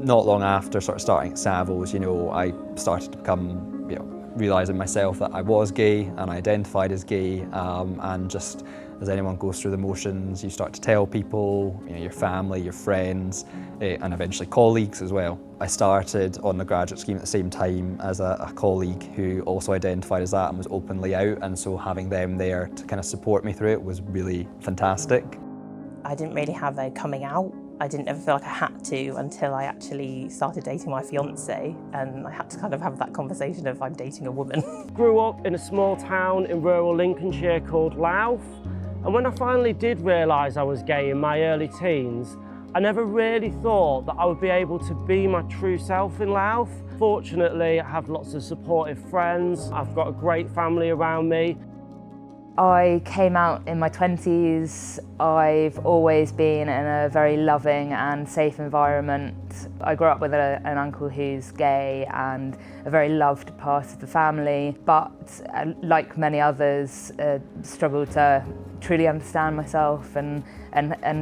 Not long after sort of starting at Savills, I started to become, realising myself that I was gay and I identified as gay, and just as anyone goes through the motions, you start to tell people, your family, your friends, and eventually colleagues as well. I started on the graduate scheme at the same time as a colleague who also identified as that and was openly out, and so having them there to kind of support me through it was really fantastic. I didn't really have a coming out. I didn't ever feel like I had to until I actually started dating my fiance, and I had to kind of have that conversation of I'm dating a woman. Grew up in a small town in rural Lincolnshire called Louth, and when I finally did realise I was gay in my early teens, I never really thought that I would be able to be my true self in Louth. Fortunately, I have lots of supportive friends, I've got a great family around me. I came out in my 20s. I've always been in a very loving and safe environment. I grew up with an uncle who's gay and a very loved part of the family, but like many others, struggled to truly understand myself and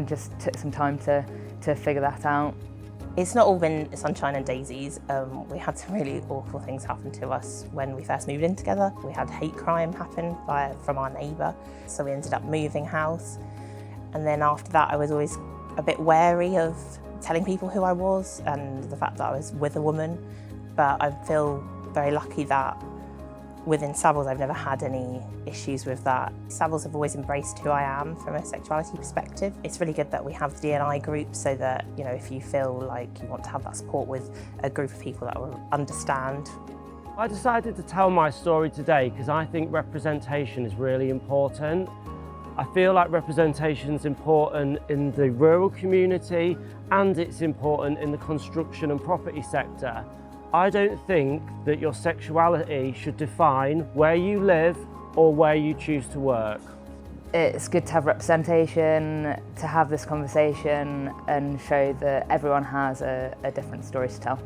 just took some time to figure that out. It's not all been sunshine and daisies. We had some really awful things happen to us when we first moved in together. We had hate crime happen from our neighbour, so we ended up moving house. And then after that I was always a bit wary of telling people who I was and the fact that I was with a woman. But I feel very lucky that within Savills I've never had any issues with that. Savills have always embraced who I am from a sexuality perspective. It's really good that we have the D&I group so that, if you feel like you want to have that support with a group of people that will understand. I decided to tell my story today because I think representation is really important. I feel like representation is important in the rural community and it's important in the construction and property sector. I don't think that your sexuality should define where you live or where you choose to work. It's good to have representation, to have this conversation and show that everyone has a different story to tell.